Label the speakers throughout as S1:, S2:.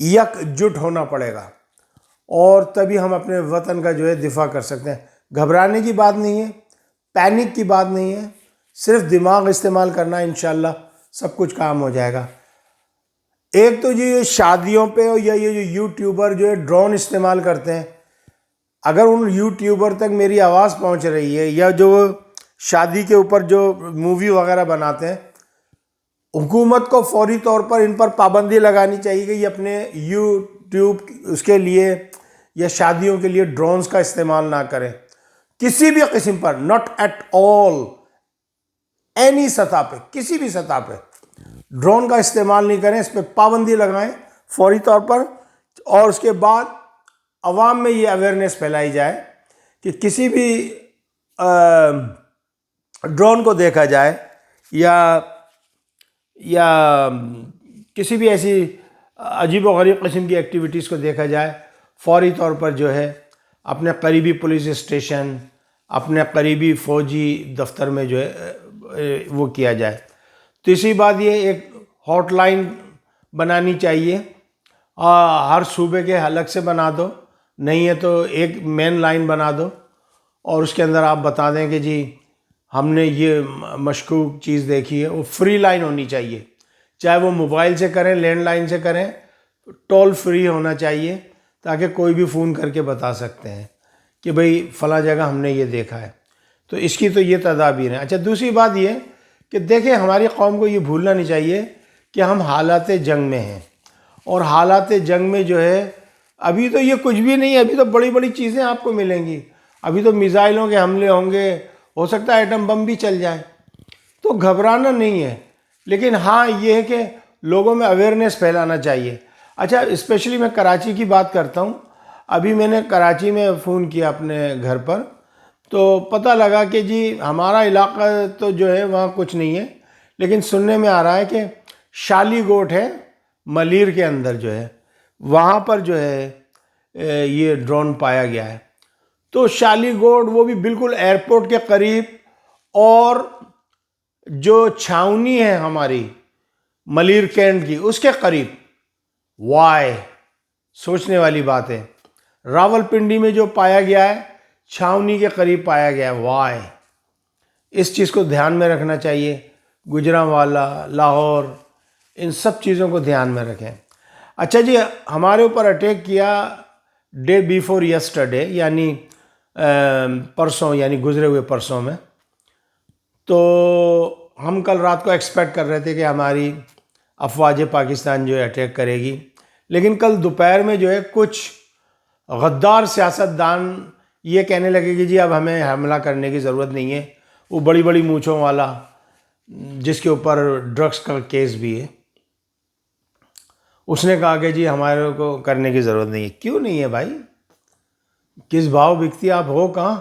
S1: یکجٹ ہونا پڑے گا، اور تبھی ہم اپنے وطن کا جو ہے دفاع کر سکتے ہیں۔ گھبرانے کی بات نہیں ہے، پینک کی بات نہیں ہے، صرف دماغ استعمال کرنا ہے، انشاءاللہ سب کچھ کام ہو جائے گا۔ ایک تو یہ شادیوں پہ یا یہ جو یوٹیوبر جو ہے ڈرون استعمال کرتے ہیں، اگر ان یوٹیوبر تک میری آواز پہنچ رہی ہے، یا جو شادی کے اوپر جو مووی وغیرہ بناتے ہیں، حکومت کو فوری طور پر ان پر پابندی لگانی چاہیے کہ یہ اپنے یوٹیوب اس کے لیے یا شادیوں کے لیے ڈرونز کا استعمال نہ کریں، کسی بھی قسم پر، ناٹ ایٹ آل، اینی سطح پہ، کسی بھی سطح پہ ڈرون کا استعمال نہیں کریں، اس پہ پابندی لگائیں فوری طور پر، اور اس کے بعد عوام میں یہ اویئرنیس پھیلائی جائے کہ کسی بھی ڈرون کو دیکھا جائے یا کسی بھی ایسی عجیب و غریب قسم کی ایکٹیویٹیز کو دیکھا جائے، فوری طور پر جو ہے اپنے قریبی پولیس اسٹیشن، اپنے قریبی فوجی دفتر میں جو ہے وہ کیا جائے۔ تیسری بات یہ، ایک ہاٹ لائن بنانی چاہیے، ہر صوبے کے الگ سے بنا دو، نہیں ہے تو ایک مین لائن بنا دو، اور اس کے اندر آپ بتا دیں کہ جی ہم نے یہ مشکوک چیز دیکھی ہے۔ وہ فری لائن ہونی چاہیے، چاہے وہ موبائل سے کریں، لینڈ لائن سے کریں، ٹول فری ہونا چاہیے، تاکہ کوئی بھی فون کر کے بتا سکتے ہیں کہ بھئی فلاں جگہ ہم نے یہ دیکھا ہے۔ تو اس کی تو یہ تدابیر ہیں۔ اچھا، دوسری بات یہ کہ دیکھیں، ہماری قوم کو یہ بھولنا نہیں چاہیے کہ ہم حالات جنگ میں ہیں، اور حالات جنگ میں جو ہے ابھی تو یہ کچھ بھی نہیں ہے، ابھی تو بڑی بڑی چیزیں آپ کو ملیں گی، ابھی تو میزائلوں کے حملے ہوں گے، ہو سکتا ہے ایٹم بم بھی چل جائے، تو گھبرانا نہیں ہے، لیکن ہاں یہ ہے کہ لوگوں میں اویئرنیس پھیلانا چاہیے۔ اچھا، اسپیشلی میں کراچی کی بات کرتا ہوں، ابھی میں نے کراچی میں فون کیا اپنے گھر پر، تو پتہ لگا کہ جی ہمارا علاقہ تو جو ہے وہاں کچھ نہیں ہے، لیکن سننے میں آ رہا ہے کہ شالی گوٹ ہے ملیر کے اندر جو ہے، وہاں پر جو ہے یہ ڈرون پایا گیا ہے۔ تو شالی گوٹ وہ بھی بالکل ایئرپورٹ کے قریب، اور جو چھاونی ہے ہماری ملیر کینٹ کی اس کے قریب، وائے، سوچنے والی بات ہے۔ راول پنڈی میں جو پایا گیا ہے، چھاونی کے قریب پایا گیا ہے، وائے۔ اس چیز کو دھیان میں رکھنا چاہیے، گجرانوالہ، لاہور، ان سب چیزوں کو دھیان میں رکھیں۔ اچھا جی، ہمارے اوپر اٹیک کیا ڈے بیفور یسٹرڈے، یعنی پرسوں، یعنی گزرے ہوئے پرسوں میں، تو ہم کل رات کو ایکسپیکٹ کر رہے تھے کہ ہماری افواج پاکستان جو ہے اٹیک کرے گی، لیکن کل دوپہر میں جو ہے کچھ غدار سیاستدان یہ کہنے لگے کہ جی اب ہمیں حملہ کرنے کی ضرورت نہیں ہے۔ وہ بڑی بڑی مونچھوں والا جس کے اوپر ڈرگس کا کیس بھی ہے، اس نے کہا کہ جی ہمارے کو کرنے کی ضرورت نہیں ہے۔ کیوں نہیں ہے بھائی؟ کس بھاؤ بکتی آپ ہو کہاں؟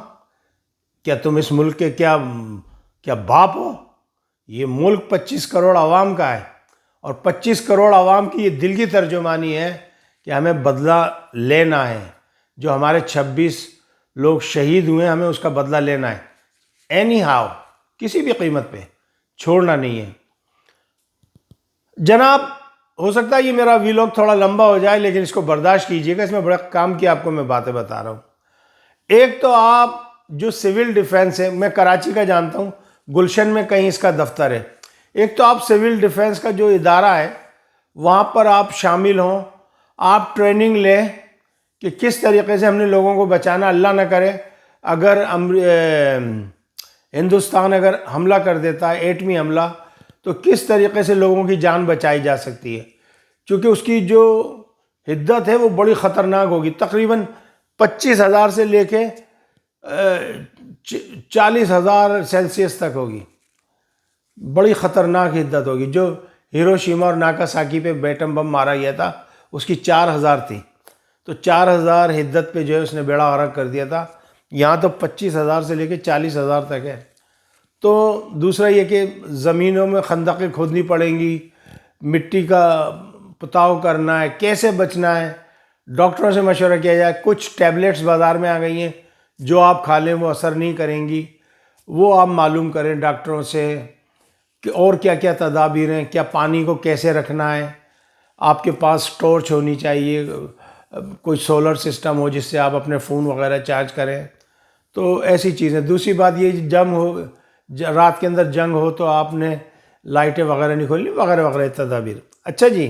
S1: کیا تم اس ملک کے کیا باپ ہو؟ یہ ملک 25 کروڑ عوام کا ہے، اور 25 کروڑ عوام کی یہ دل کی ترجمانی ہے کہ ہمیں بدلہ لینا ہے۔ جو ہمارے 26 لوگ شہید ہوئے ہیں، ہمیں اس کا بدلہ لینا ہے، اینی ہاؤ، کسی بھی قیمت پہ چھوڑنا نہیں ہے۔ جناب، ہو سکتا ہے یہ میرا ویلاگ تھوڑا لمبا ہو جائے، لیکن اس کو برداشت کیجیے گا، اس میں بڑا کام کی آپ کو میں باتیں بتا رہا ہوں۔ ایک تو آپ جو سول ڈیفنس ہے، میں کراچی کا جانتا ہوں، گلشن میں کہیں اس کا دفتر ہے، ایک تو آپ سول ڈیفنس کا جو ادارہ ہے وہاں پر آپ شامل ہوں، آپ ٹریننگ لیں کہ کس طریقے سے ہم نے لوگوں کو بچانا۔ اللہ نہ کرے اگر ہندوستان اگر حملہ کر دیتا ہے، ایٹمی حملہ، تو کس طریقے سے لوگوں کی جان بچائی جا سکتی ہے، چونکہ اس کی جو حدت ہے وہ بڑی خطرناک ہوگی، تقریباً 25,000 سے لے کے 40,000 سیلسیس تک ہوگی، بڑی خطرناک حدت ہوگی۔ جو ہیروشیما اور ناگاساکی پہ ایٹم بم مارا گیا تھا اس کی 4,000 تھی، تو 4,000 حدت پہ جو ہے اس نے بیڑا غرق کر دیا تھا۔ یہاں تو 25,000 سے لے کے 40,000 تک ہے۔ تو دوسرا یہ کہ زمینوں میں خندقیں کھودنی پڑیں گی، مٹی کا پتاؤ کرنا ہے، کیسے بچنا ہے، ڈاکٹروں سے مشورہ کیا جائے۔ کچھ ٹیبلٹس بازار میں آ گئی ہیں جو آپ کھا لیں وہ اثر نہیں کریں گی، وہ آپ معلوم کریں ڈاکٹروں سے کہ اور کیا کیا تدابیر ہیں، کیا پانی کو کیسے رکھنا ہے۔ آپ کے پاس ٹارچ ہونی چاہیے، کوئی سولر سسٹم ہو جس سے آپ اپنے فون وغیرہ چارج کریں، تو ایسی چیزیں۔ دوسری بات یہ جنگ ہو، رات کے اندر جنگ ہو تو آپ نے لائٹیں وغیرہ نہیں کھولنی، وغیرہ وغیرہ تدابیر۔ اچھا جی،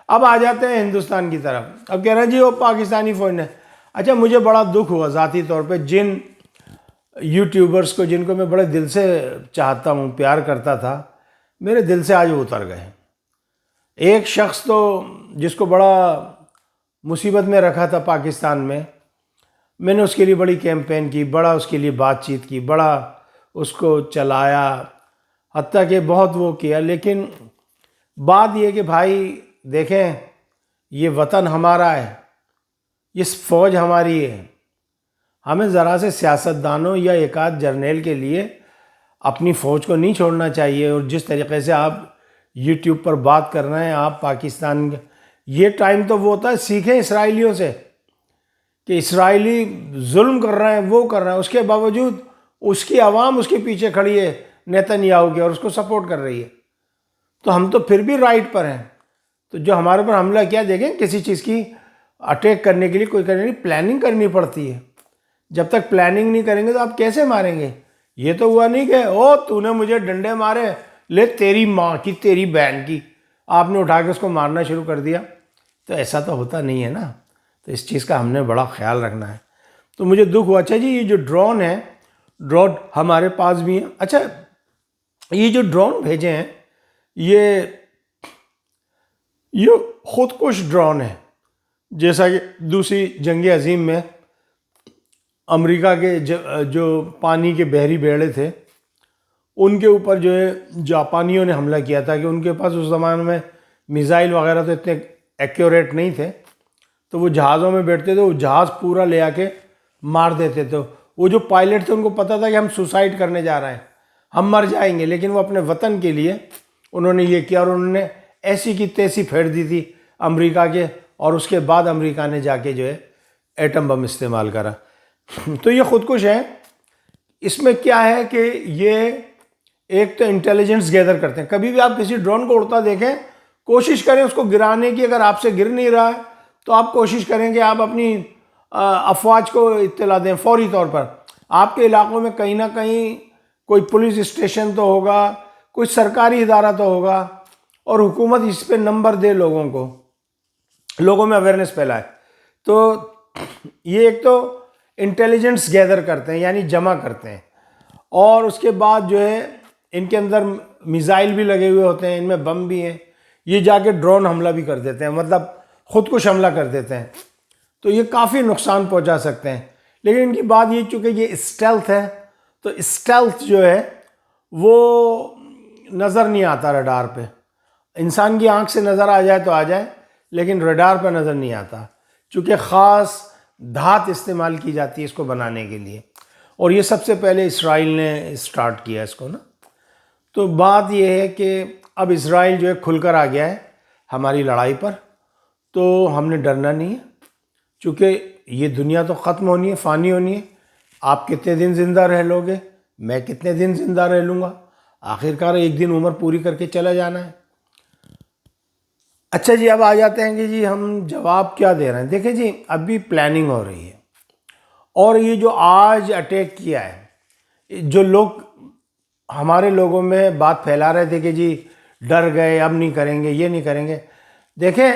S1: اب آ جاتے ہیں ہندوستان کی طرف۔ اب کہہ رہے ہیں جی وہ پاکستانی فوج نے۔ اچھا، مجھے بڑا دکھ ہوا ذاتی طور پہ، جن یوٹیوبرز کو، جن کو میں بڑے دل سے چاہتا ہوں، پیار کرتا تھا، میرے دل سے آج وہ اتر گئے۔ ایک شخص تو جس کو بڑا مصیبت میں رکھا تھا پاکستان میں نے اس کے لیے بڑی کیمپین کی، بڑا اس کے لیے بات چیت کی، بڑا اس کو چلایا، حتیٰ کہ بہت وہ کیا، لیکن بات یہ کہ بھائی دیکھیں، یہ وطن ہمارا ہے، یہ فوج ہماری ہے، ہمیں ذرا سے سیاستدانوں یا ایک آدھ جرنیل کے لیے اپنی فوج کو نہیں چھوڑنا چاہیے۔ اور جس طریقے سے آپ یوٹیوب پر بات کر رہے ہیں، آپ پاکستان، یہ ٹائم تو وہ ہوتا ہے، سیکھیں اسرائیلیوں سے کہ اسرائیلی ظلم کر رہے ہیں، وہ کر رہے ہیں، اس کے باوجود اس کی عوام اس کے پیچھے کھڑی ہے نیتن یاہو کی، اور اس کو سپورٹ کر رہی ہے، تو ہم تو پھر بھی رائٹ پر ہیں۔ تو جو ہمارے پر حملہ کیا، دیکھیں کسی چیز کی اٹیک کرنے کے لیے کوئی کرنے نہیں، پلاننگ کرنی پڑتی ہے۔ جب تک پلاننگ نہیں کریں گے تو آپ کیسے ماریں گے؟ یہ تو ہوا نہیں کہ تو نے مجھے ڈنڈے مارے، لے تیری ماں کی، تیری بہن کی، آپ نے اٹھا کے اس کو مارنا شروع کر دیا، تو ایسا تو ہوتا نہیں ہے نا۔ تو اس چیز کا ہم نے بڑا خیال رکھنا ہے۔ تو مجھے دکھ ہوا۔ اچھا جی، یہ جو ڈرون ہے، ڈرون ہمارے پاس بھی ہیں۔ اچھا، یہ جو ڈرون بھیجے ہیں، یہ خود کش ڈرون ہے، جیسا کہ دوسری جنگ عظیم میں امریکہ کے جو پانی کے بحری بیڑے تھے، ان کے اوپر جو ہے جاپانیوں نے حملہ کیا تھا، کہ ان کے پاس اس زمانے میں میزائل وغیرہ تو اتنے ایکیوریٹ نہیں تھے، تو وہ جہازوں میں بیٹھتے تھے، وہ جہاز پورا لے آ کے مار دیتے تھے۔ وہ جو پائلٹ تھے ان کو پتہ تھا کہ ہم سوسائڈ کرنے جا رہے ہیں، ہم مر جائیں گے، لیکن وہ اپنے وطن کے لیے انہوں نے یہ کیا، اور انہوں نے ایسی کی تیسی پھیڑ دی تھی امریکہ کے، اور اس کے بعد امریکہ نے جا کے جو ہے ایٹم بم استعمال کرا۔ تو یہ خودکش ہے۔ اس میں کیا ہے کہ یہ ایک تو انٹیلیجنس گیدر کرتے ہیں۔ کبھی بھی آپ کسی ڈرون کو اڑتا دیکھیں، کوشش کریں اس کو گرانے کی۔ اگر آپ سے گر نہیں رہا ہے تو آپ کوشش کریں کہ آپ اپنی افواج کو اطلاع دیں فوری طور پر۔ آپ کے علاقوں میں کہیں نہ کہیں کوئی پولیس اسٹیشن تو ہوگا، کوئی سرکاری ادارہ تو ہوگا، اور حکومت اس پہ نمبر دے، لوگوں میں اویئرنیس پھیلائے۔ تو یہ ایک تو انٹیلیجنس گیدر کرتے ہیں، یعنی جمع کرتے ہیں، اور اس کے بعد جو ہے ان کے اندر میزائل بھی لگے ہوئے ہوتے ہیں، ان میں بم بھی ہیں، یہ جا کے ڈرون حملہ بھی کر دیتے ہیں، مطلب خود کش حملہ کر دیتے ہیں۔ تو یہ کافی نقصان پہنچا سکتے ہیں۔ لیکن ان کی بات یہ، چونکہ یہ اسٹیلتھ ہے، تو اسٹیلتھ جو ہے وہ نظر نہیں آتا ریڈار پہ۔ انسان کی آنکھ سے نظر آ جائے تو آ جائے، لیکن ریڈار پہ نظر نہیں آتا، چونکہ خاص دھات استعمال کی جاتی ہے اس کو بنانے کے لیے، اور یہ سب سے پہلے اسرائیل نے اسٹارٹ کیا اس کو نا۔ تو بات یہ ہے کہ اب اسرائیل جو ہے کھل کر آ گیا ہے ہماری لڑائی پر، تو ہم نے ڈرنا نہیں ہے، چونکہ یہ دنیا تو ختم ہونی ہے، فانی ہونی ہے۔ آپ کتنے دن زندہ رہ لو گے، میں کتنے دن زندہ رہ لوں گا، آخرکار ایک دن عمر پوری کر کے چلا جانا ہے۔ اچھا جی، اب آ جاتے ہیں کہ جی ہم جواب کیا دے رہے ہیں۔ دیکھیں جی، ابھی پلاننگ ہو رہی ہے، اور یہ جو آج اٹیک کیا ہے، جو لوگ ہمارے لوگوں میں بات پھیلا رہے تھے کہ جی ڈر گئے، اب نہیں کریں گے، یہ نہیں کریں گے، دیکھیں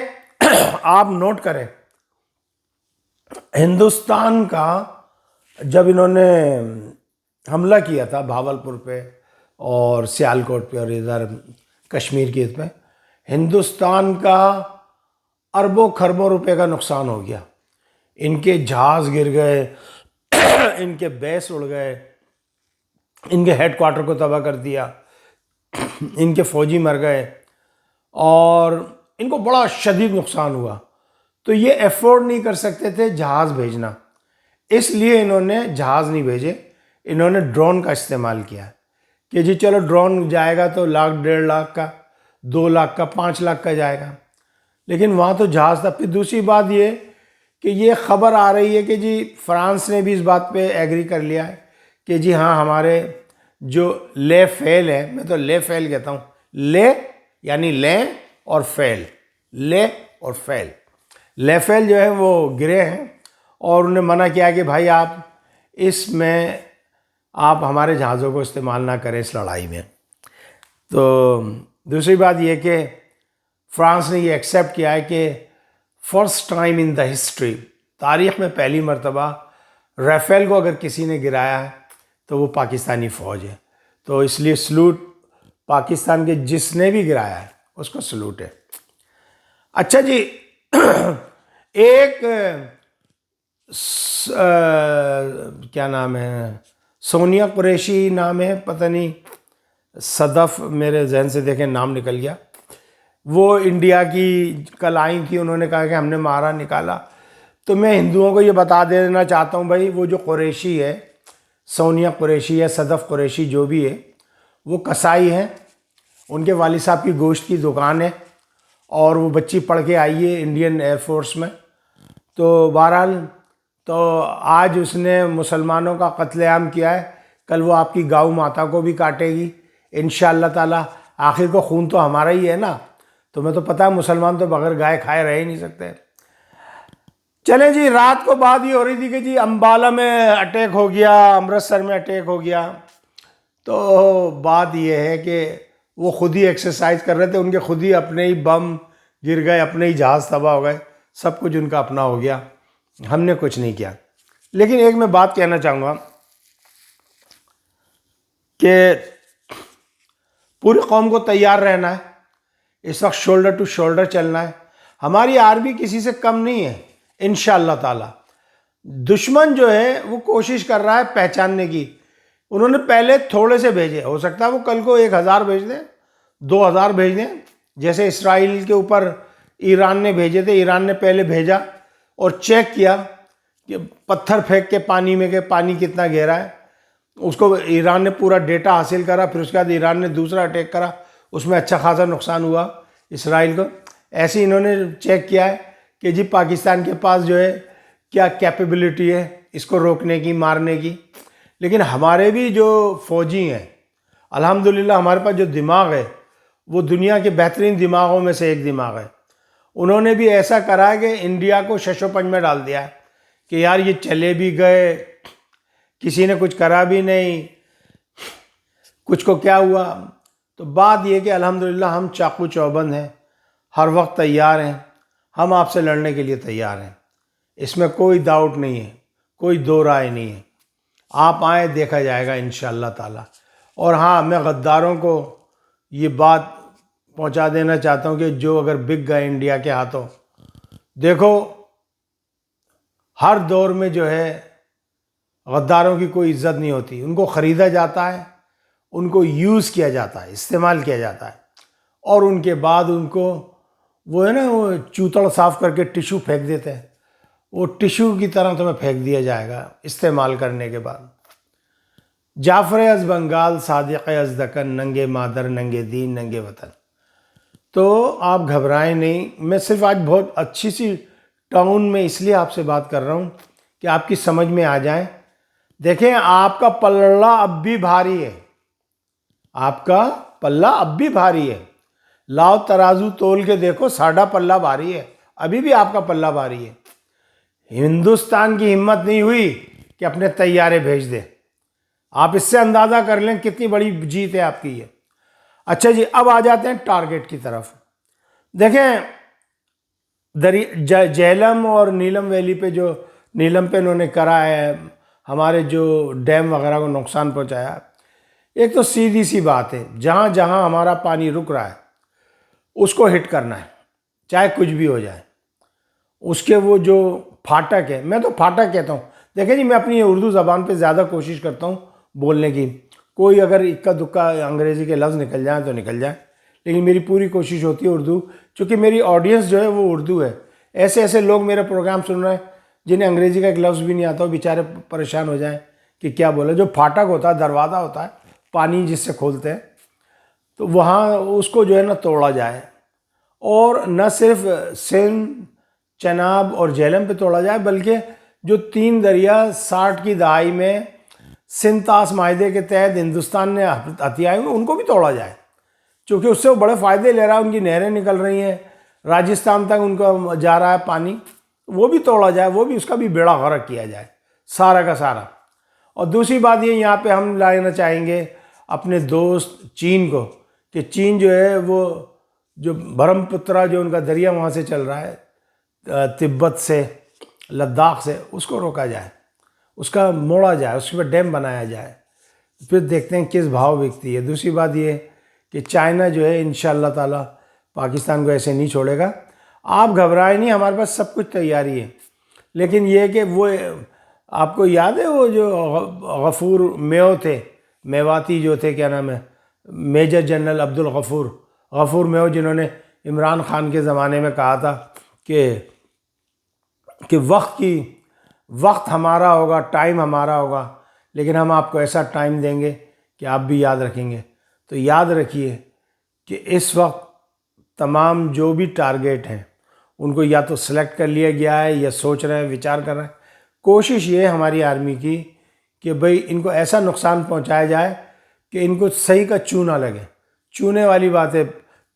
S1: آپ نوٹ کریں، ہندوستان کا جب انہوں نے حملہ کیا تھا بھاولپور پہ اور سیالکوٹ پہ اور ادھر کشمیر کی پہ، ہندوستان کا اربوں خربوں روپے کا نقصان ہو گیا۔ ان کے جہاز گر گئے، ان کے بیس اڑ گئے، ان کے ہیڈ کوارٹر کو تباہ کر دیا، ان کے فوجی مر گئے، اور ان کو بڑا شدید نقصان ہوا۔ تو یہ ایفورڈ نہیں کر سکتے تھے جہاز بھیجنا، اس لیے انہوں نے جہاز نہیں بھیجے، انہوں نے ڈرون کا استعمال کیا کہ جی چلو ڈرون جائے گا تو 1,00,000 1,50,000 کا، 2,00,000 کا، 5,00,000 کا جائے گا، لیکن وہاں تو جہاز تھا۔ پھر دوسری بات یہ کہ یہ خبر آ رہی ہے کہ جی فرانس نے بھی اس بات پہ ایگری کر لیا ہے کہ جی ہاں، ہمارے جو لے فیل ہے، میں تو لے فیل کہتا ہوں، لے یعنی لیں اور فیل، لے اور فیل. لے فیل جو ہے وہ گرے ہیں اور انہیں منع کیا کہ بھائی آپ اس میں آپ ہمارے جہازوں کو استعمال نہ کریں اس لڑائی میں. تو دوسری بات یہ کہ فرانس نے یہ ایکسیپٹ کیا ہے کہ first time in the history, تاریخ میں پہلی مرتبہ ریفیل کو اگر کسی نے گرایا ہے تو وہ پاکستانی فوج ہے. تو اس لیے سلوٹ پاکستان کے جس نے بھی گرایا ہے اس کو سلوٹ ہے. اچھا جی، ایک کیا نام ہے، سونیا قریشی نام ہے، پتہ نہیں، صدف میرے ذہن سے دیکھیں نام نکل گیا. وہ انڈیا کی کل آئی تھی، انہوں نے کہا کہ ہم نے مارا نکالا. تو میں ہندوؤں کو یہ بتا دینا چاہتا ہوں بھائی، وہ جو قریشی ہے، سونیا قریشی ہے، صدف قریشی جو بھی ہے، وہ کسائی ہیں. ان کے والد صاحب کی گوشت کی دکان ہے اور وہ بچی پڑھ کے آئی ہے انڈین ایئر فورس میں. تو بہرحال تو آج اس نے مسلمانوں کا قتل عام کیا ہے، کل وہ آپ کی گاؤں ماتا کو بھی کاٹے گی انشاءاللہ تعالی. آخر کو خون تو ہمارا ہی ہے نا. تمہیں تو پتہ ہے مسلمان تو بغیر گائے کھائے رہ ہی نہیں سکتے. چلیں جی، رات کو بات یہ ہو رہی تھی کہ جی امبالہ میں اٹیک ہو گیا، امرتسر میں اٹیک ہو گیا. تو بات یہ ہے کہ وہ خود ہی ایکسرسائز کر رہے تھے، ان کے خود ہی اپنے ہی بم گر گئے، اپنے ہی جہاز تباہ ہو گئے، سب کچھ ان کا اپنا ہو گیا، ہم نے کچھ نہیں کیا. لیکن ایک میں بات کہنا چاہوں گا کہ پوری قوم کو تیار رہنا ہے، اس وقت شولڈر ٹو شولڈر چلنا ہے. ہماری آرمی کسی سے کم نہیں ہے انشاءاللہ تعالی. دشمن جو ہے وہ کوشش کر رہا ہے پہچاننے کی. انہوں نے پہلے تھوڑے سے بھیجے، ہو سکتا ہے وہ کل کو 1000 بھیج دیں، 2000 بھیج دیں، جیسے اسرائیل کے اوپر ایران نے بھیجے تھے. ایران نے پہلے بھیجا اور چیک کیا کہ پتھر پھینک کے پانی میں کہ پانی کتنا گہرا ہے. اس کو ایران نے پورا ڈیٹا حاصل کرا، پھر اس کے بعد ایران نے دوسرا اٹیک کرا، اس میں اچھا خاصا نقصان ہوا اسرائیل کو. ایسے انہوں نے چیک کیا ہے کہ جی پاکستان کے پاس جو ہے کیا کیپیبلٹی ہے اس کو روکنے کی، مارنے کی. لیکن ہمارے بھی جو فوجی ہیں الحمدللہ، ہمارے پاس جو دماغ ہے وہ دنیا کے بہترین دماغوں میں سے ایک دماغ ہے. انہوں نے بھی ایسا کرا ہے کہ انڈیا کو شش و پنج میں ڈال دیا ہے کہ یار یہ چلے بھی گئے، کسی نے کچھ کرا بھی نہیں، کچھ کو کیا ہوا. تو بات یہ کہ الحمدللہ ہم چاقو چوبند ہیں، ہر وقت تیار ہیں، ہم آپ سے لڑنے کے لیے تیار ہیں، اس میں کوئی ڈاؤٹ نہیں ہے، کوئی دو رائے نہیں ہے. آپ آئیں، دیکھا جائے گا انشاءاللہ تعالی. اور ہاں، میں غداروں کو یہ بات پہنچا دینا چاہتا ہوں کہ جو اگر بک گئے انڈیا کے ہاتھوں، دیکھو ہر دور میں جو ہے غداروں کی کوئی عزت نہیں ہوتی. ان کو خریدا جاتا ہے، ان کو یوز کیا جاتا ہے، استعمال کیا جاتا ہے، اور ان کے بعد ان کو وہ ہے نا، وہ چوتڑ صاف کر کے ٹیشو پھینک دیتے ہیں، وہ ٹیشو کی طرح تمہیں پھینک دیا جائے گا استعمال کرنے کے بعد. جعفر از بنگال، صادق از دکن، ننگے مادر، ننگے دین، ننگے وطن. تو آپ گھبرائیں نہیں. میں صرف آج بہت اچھی سی ٹاؤن میں اس لیے آپ سے بات کر رہا ہوں کہ آپ کی سمجھ میں آ جائیں. دیکھیں، آپ کا پلڑا اب بھی بھاری ہے، آپ کا پلہ اب بھی بھاری ہے. لاؤ ترازو تول کے دیکھو، ساڑھا پلہ بھاری ہے، ابھی بھی آپ کا پلہ بھاری ہے. ہندوستان کی ہمت نہیں ہوئی کہ اپنے طیارے بھیج دے. آپ اس سے اندازہ کر لیں کتنی بڑی جیت ہے آپ کی یہ. اچھا جی، اب آ جاتے ہیں ٹارگٹ کی طرف. دیکھیں، جہلم اور نیلم ویلی پہ، جو نیلم پہ انہوں نے کرا ہے، ہمارے جو ڈیم وغیرہ کو نقصان پہنچایا. ایک تو سیدھی سی بات ہے، جہاں جہاں ہمارا پانی رک رہا ہے اس کو ہٹ کرنا ہے، چاہے کچھ بھی ہو جائے. اس کے وہ جو پھاٹک ہے، میں تو پھاٹک کہتا ہوں. دیکھیں جی، میں اپنی اردو زبان پہ زیادہ کوشش کرتا ہوں بولنے کی. کوئی اگر اکا دکا انگریزی کے لفظ نکل جائیں تو نکل جائیں، لیکن میری پوری کوشش ہوتی ہے اردو، چونکہ میری آڈینس جو ہے وہ اردو ہے. ایسے ایسے لوگ میرے پروگرام سن رہے ہیں جنہیں انگریزی کا ایک لفظ بھی نہیں آتا، وہ بیچارے پریشان ہو جائیں کہ کیا بولے. جو پھاٹک ہوتا ہے، دروازہ ہوتا ہے، پانی جس سے کھولتے ہیں، تو وہاں اس کو جو ہے نا توڑا جائے. اور نہ صرف سندھ، چناب اور جہلم پہ توڑا جائے، بلکہ جو 3 دریا 60 کی دہائی میں سندھ طاس معاہدے کے تحت ہندوستان نے ہتھیائے ہوئے، ان کو بھی توڑا جائے، چونکہ اس سے وہ بڑے فائدے لے رہا ہے. ان کی نہریں نکل رہی ہیں، راجستھان تک ان کا جا رہا ہے پانی، وہ بھی توڑا جائے، وہ بھی اس کا بھی بیڑا غرق کیا جائے سارا کا سارا۔ اور دوسری بات یہ یہاں پہ ہم لانا چاہیں گے اپنے دوست چین کو، کہ چین جو ہے وہ جو برہم پترا جو ان کا دریا وہاں سے چل رہا ہے تبت سے لداخ سے، اس کو روکا جائے، اس کا موڑا جائے، اس پہ ڈیم بنایا جائے، پھر دیکھتے ہیں کس بھاؤ بکتی ہے۔ دوسری بات یہ کہ چائنا جو ہے انشاءاللہ تعالی پاکستان کو ایسے نہیں چھوڑے گا۔ آپ گھبرائیں نہیں، ہمارے پاس سب کچھ تیاری ہے، لیکن یہ کہ وہ آپ کو یاد ہے وہ جو غفور میو تھے، میواتی جو تھے، کیا نام ہے، میجر جنرل غفور میو، جنہوں نے عمران خان کے زمانے میں کہا تھا کہ وقت ہمارا ہوگا، ٹائم ہمارا ہوگا، لیکن ہم آپ کو ایسا ٹائم دیں گے کہ آپ بھی یاد رکھیں گے۔ تو یاد رکھیے کہ اس وقت تمام جو بھی ٹارگیٹ ہیں ان کو یا تو سلیکٹ کر لیا گیا ہے یا سوچ رہے ہیں، وچار کر رہے ہیں۔ کوشش یہ ہے ہماری آرمی کی کہ بھئی ان کو ایسا نقصان پہنچایا جائے کہ ان کو صحیح کا چونا لگے۔ چونے والی بات ہے،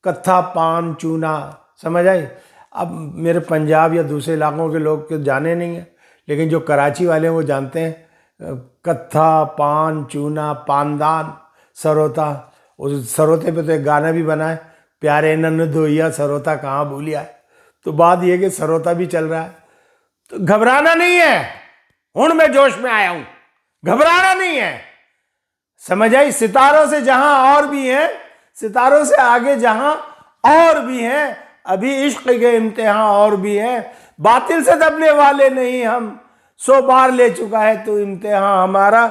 S1: کتھا پان چونا، سمجھ آئی؟ اب میرے پنجاب یا دوسرے علاقوں کے لوگ تو جانے نہیں ہیں، لیکن جو کراچی والے ہیں وہ جانتے ہیں کتھا پان چونا، پاندان، سروتا۔ اس سروتے پہ تو ایک گانا بھی بنا ہے، پیارے نن دھویا سروتا کہاں بھولیا ہے۔ تو بات یہ کہ سروتا بھی چل رہا ہے، تو گھبرانا نہیں ہے۔ ہن میں جوش میں آیا ہوں، گھبرانا نہیں ہے، سمجھ آئی؟ ستاروں سے جہاں اور بھی ہیں، ستاروں سے آگے جہاں اور بھی ہیں، ابھی عشق کے امتحان اور بھی ہیں، باطل سے دبنے والے نہیں ہم، 100 بار لے چکا ہے تو امتحان ہمارا،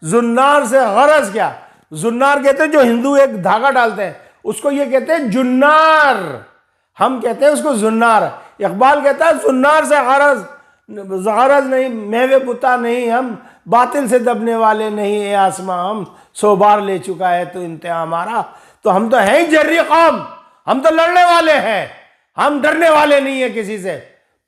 S1: زنار سے غرض کیا؟ زنار کہتے ہیں جو ہندو ایک دھاگا ڈالتے ہیں، اس کو یہ کہتے ہیں جنار، ہم کہتے ہیں اس کو زنار۔ اقبال کہتا ہے زنار سے غرض نہیں، میوے بتا نہیں ہم، باطل سے دبنے والے نہیں، اے آسماں ہم 100 بار لے چکا ہے تو امتحان ہمارا۔ تو ہم تو ہیں جری قوم، ہم تو لڑنے والے ہیں، ہم ڈرنے والے نہیں ہیں کسی سے۔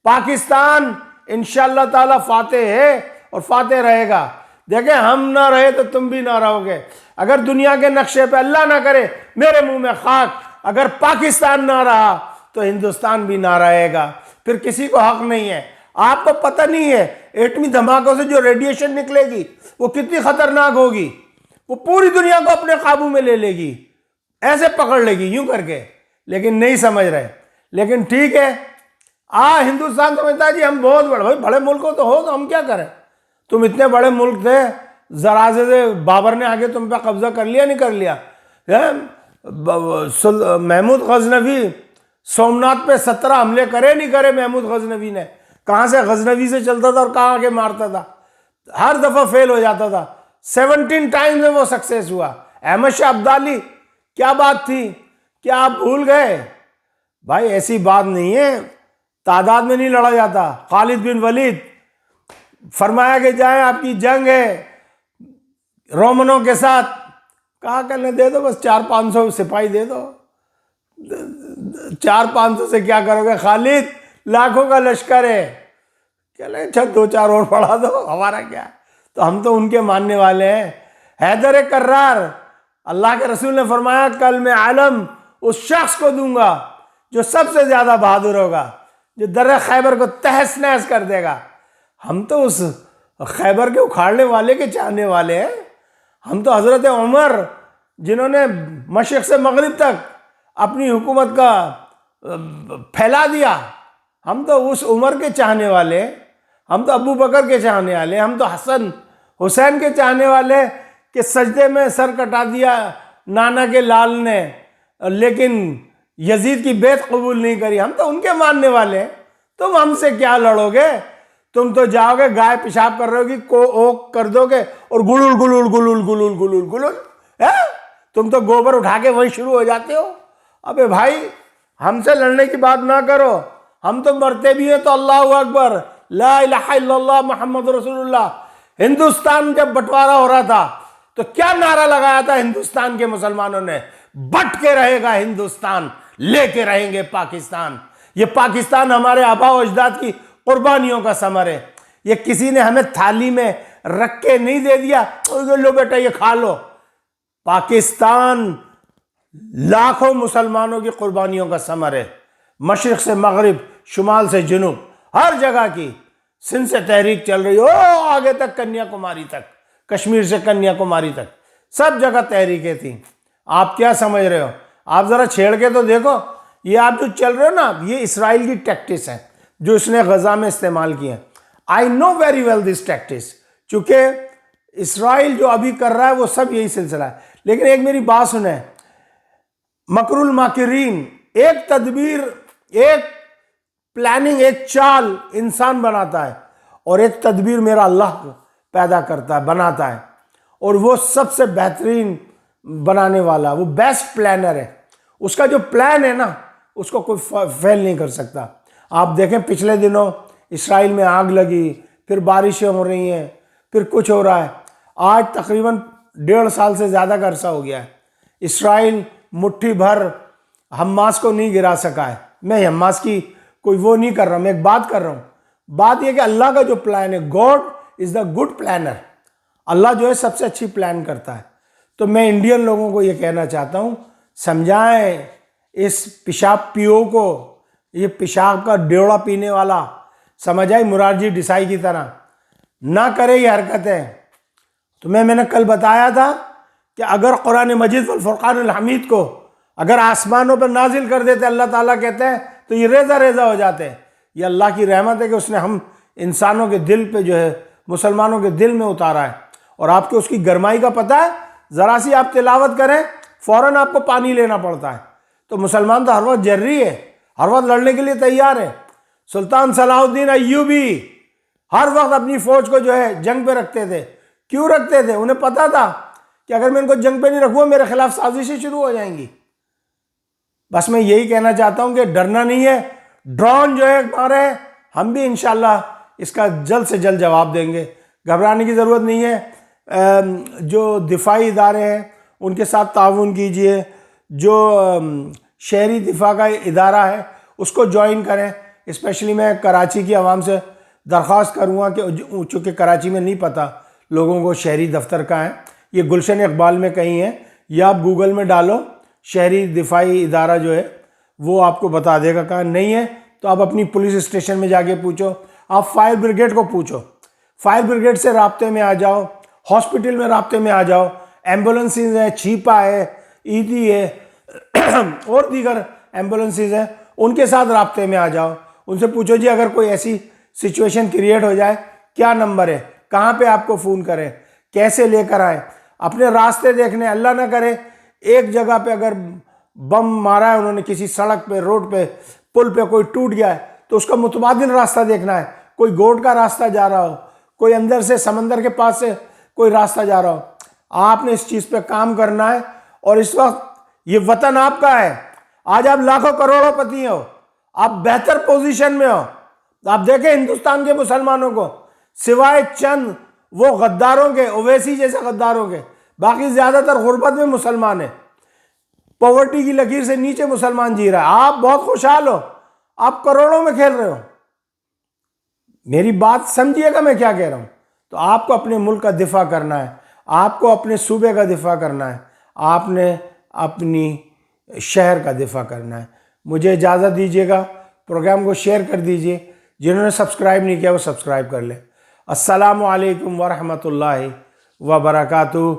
S1: پاکستان انشاءاللہ تعالی فاتح ہے اور فاتح رہے گا۔ دیکھیں ہم نہ رہے تو تم بھی نہ رہو گے۔ اگر دنیا کے نقشے پہ اللہ نہ کرے، میرے منہ میں خاک، اگر پاکستان نہ رہا تو ہندوستان بھی نہ رہے گا، پھر کسی کو حق نہیں ہے۔ آپ کو پتہ نہیں ہے ایٹمی دھماکوں سے جو ریڈیشن نکلے گی وہ کتنی خطرناک ہوگی، وہ پوری دنیا کو اپنے قابو میں لے لے گی، ایسے پکڑ لے گی یوں کر کے، لیکن نہیں سمجھ رہے۔ لیکن ٹھیک ہے، ہندوستان سمجھتا ہے جی ہم بہت بڑے ملک ہو تو ہو، تو ہم کیا کریں؟ تم اتنے بڑے ملک تھے، ذرا سے بابر نے آگے تم پہ قبضہ کر لیا نہیں کر لیا؟ محمود غزنوی سومناتھ پہ 17 حملے کرے نہیں کرے؟ محمود غزنوی نے کہاں سے غزنوی سے چلتا تھا اور کہاں آگے مارتا تھا، ہر دفعہ فیل ہو جاتا تھا۔ 17 ٹائم میں وہ سکسیس ہوا۔ احمد شاہ ابدالی، کیا بات تھی؟ کیا آپ بھول گئے؟ بھائی ایسی بات نہیں ہے، تعداد میں نہیں لڑا جاتا۔ خالد بن ولید، فرمایا کہ جائیں آپ کی جنگ ہے رومنوں کے ساتھ، کہا کرنے دے دو، بس 400-500 سپاہی دے دو۔ 400-500 سے کیا کرو گے خالد؟ لاکھوں کا لشکر ہے۔ کہ لیں اچھا 2-4 اور بڑھا دو، ہمارا کیا ہے؟ تو ہم تو ان کے ماننے والے ہیں۔ حیدر کرار، اللہ کے رسول نے فرمایا کل میں عالم اس شخص کو دوں گا جو سب سے زیادہ بہادر ہوگا، جو در خیبر کو تہس نہس کر دے گا۔ ہم تو اس خیبر کے اکھاڑنے والے کے چاہنے والے ہیں۔ ہم تو حضرت عمر جنہوں نے مشرق سے مغرب تک اپنی حکومت کا پھیلا دیا، ہم تو اس عمر کے چاہنے والے، ہم تو ابو بکر کے چاہنے والے، ہم تو حسن حسین کے چاہنے والے کہ سجدے میں سر کٹا دیا نانا کے لال نے، لیکن یزید کی بیعت قبول نہیں کری، ہم تو ان کے ماننے والے ہیں۔ تم ہم سے کیا لڑو گے؟ تم تو جاؤ گے گائے پیشاب کر رہے ہوگی کو اوک کر دو گے اور گلول گلول گلول گلول گلول گلول، تم تو گوبر اٹھا کے وہیں شروع ہو جاتے ہو۔ ابے بھائی ہم سے لڑنے کی بات نہ کرو، ہم تو مرتے بھی ہیں تو اللہ اکبر، لا الہ الا اللہ محمد رسول اللہ۔ ہندوستان جب بٹوارا ہو رہا تھا تو کیا نعرہ لگایا تھا ہندوستان کے مسلمانوں نے؟ بٹ کے رہے گا ہندوستان، لے کے رہیں گے پاکستان۔ یہ پاکستان ہمارے آبا و اجداد کی قربانیوں کا ثمر ہے۔ یہ کسی نے ہمیں تھالی میں رکھ کے نہیں دے دیا لو بیٹا یہ کھا لو۔ پاکستان لاکھوں مسلمانوں کی قربانیوں کا ثمر ہے۔ مشرق سے مغرب، شمال سے جنوب، ہر جگہ کی سندھ سے تحریک چل رہی ہو آگے تک کنیا کماری تک، کشمیر سے کنیا کماری تک سب جگہ تحریکیں تھیں۔ آپ کیا سمجھ رہے ہو؟ آپ ذرا چھیڑ کے تو دیکھو، یہ آپ جو چل رہے ہو نا، یہ اسرائیل کی ٹیکٹس ہیں جو اس نے غزہ میں استعمال کی ہیں۔ آئی نو ویری ویل دس ٹیکٹس، چونکہ اسرائیل جو ابھی کر رہا ہے وہ سب یہی سلسلہ ہے۔ لیکن ایک میری بات سنیں، مکر الماکرین، ایک تدبیر، ایک پلاننگ، ایک چال انسان بناتا ہے، اور ایک تدبیر میرا اللہ پیدا کرتا ہے، بناتا ہے، اور وہ سب سے بہترین بنانے والا، وہ بیسٹ پلانر ہے۔ اس کا جو پلان ہے نا، اس کو کوئی فیل نہیں کر سکتا۔ آپ دیکھیں پچھلے دنوں اسرائیل میں آگ لگی، پھر بارشیں ہو رہی ہیں، پھر کچھ ہو رہا ہے۔ آج تقریباً 1.5 سال سے زیادہ کا عرصہ ہو گیا ہے، اسرائیل مٹھی بھر حماس کو نہیں گرا سکا ہے۔ میں حماس کی کوئی وہ نہیں کر رہا، میں ایک بات کر رہا ہوں۔ بات یہ کہ اللہ کا جو پلان ہے، God is the good planner, Allah جو ہے سب سے اچھی پلان کرتا ہے۔ تو میں انڈین لوگوں کو یہ کہنا چاہتا ہوں، سمجھائیں اس پیشاب پیو کو، یہ پیشاب کا ڈیوڑا پینے والا، سمجھ آئی مرارجی دیسائی کی طرح، نہ کرے یہ حرکتیں۔ تمہیں میں نے کل بتایا تھا کہ اگر قرآن مجید والفرقان الحمید کو اگر آسمانوں پر نازل کر دیتے، اللہ تعالیٰ کہتے ہیں، تو یہ ریزہ ریزہ ہو جاتے ہیں۔ یہ اللہ کی رحمت ہے کہ اس نے ہم انسانوں کے دل پہ جو ہے، مسلمانوں کے دل میں اتارا ہے۔ اور آپ کو اس کی گرمائی کا پتہ ہے، ذرا سی آپ تلاوت کریں فوراً آپ کو پانی لینا پڑتا ہے۔ تو مسلمان تو ہر وقت جرری ہے، ہر وقت لڑنے کے لیے تیار ہے۔ سلطان صلاح الدین ایوبی ہر وقت اپنی فوج کو جو ہے جنگ پہ رکھتے تھے۔ کیوں رکھتے تھے؟ انہیں پتا تھا کہ اگر میں ان کو جنگ پہ نہیں رکھوں میرے خلاف سازشیں شروع ہو جائیں گی۔ بس میں یہی کہنا چاہتا ہوں کہ ڈرنا نہیں ہے، ڈرون جو ہے مارے، ہم بھی انشاءاللہ اس کا جلد سے جلد جواب دیں گے، گھبرانے کی ضرورت نہیں ہے۔ جو دفاعی ادارے ہیں ان کے ساتھ تعاون کیجئے، جو شہری دفاع کا ادارہ ہے اس کو جوائن کریں۔ اسپیشلی میں کراچی کی عوام سے درخواست کروں گا کہ چونکہ کراچی میں نہیں پتہ لوگوں کو شہری دفتر کا ہے، یہ گلشن اقبال میں کہیں ہے، یا آپ گوگل میں ڈالو شہری دفاعی ادارہ جو ہے وہ آپ کو بتا دے گا۔ کہاں نہیں ہے تو آپ اپنی پولیس اسٹیشن میں جا کے پوچھو، آپ فائر بریگیڈ کو پوچھو، فائر بریگیڈ سے رابطے میں آ جاؤ، ہاسپٹل میں رابطے میں آ جاؤ، ایمبولنسز ہیں، چھیپا ہے، ایدی ہے اور دیگر ایمبولنسز ہیں، ان کے ساتھ رابطے میں آ جاؤ، ان سے پوچھو جی اگر کوئی ایسی سچویشن کریٹ ہو جائے کیا نمبر ہے، کہاں پہ آپ کو فون کریں، کیسے لے کر آئیں۔ اپنے راستے دیکھنے، اللہ نہ کرے ایک جگہ پہ اگر بم مارا ہے انہوں نے، کسی سڑک پہ، روڈ پہ، پل پہ کوئی ٹوٹ گیا ہے تو اس کا متبادل راستہ دیکھنا ہے، کوئی گوٹ کا راستہ جا رہا ہو، کوئی اندر سے سمندر کے پاس سے کوئی راستہ جا رہا ہو۔ آپ نے اس چیز پہ کام کرنا ہے، اور اس وقت یہ وطن آپ کا ہے۔ آج آپ لاکھوں کروڑوں پتی ہو، آپ بہتر پوزیشن میں ہو۔ آپ دیکھیں ہندوستان کے مسلمانوں کو، سوائے چند وہ غداروں کے، اویسی جیسے غداروں کے، باقی زیادہ تر غربت میں مسلمان ہیں، پاورٹی کی لکیر سے نیچے مسلمان جی رہا ہے۔ آپ بہت خوشحال ہو، آپ کروڑوں میں کھیل رہے ہو۔ میری بات سمجھیے گا میں کیا کہہ رہا ہوں۔ تو آپ کو اپنے ملک کا دفاع کرنا ہے، آپ کو اپنے صوبے کا دفاع کرنا ہے، آپ نے اپنی شہر کا دفاع کرنا ہے۔ مجھے اجازت دیجیے گا، پروگرام کو شیئر کر دیجیے، جنہوں نے سبسکرائب نہیں کیا وہ سبسکرائب کر لیں۔ السلام علیکم ورحمۃ اللہ وبرکاتہ۔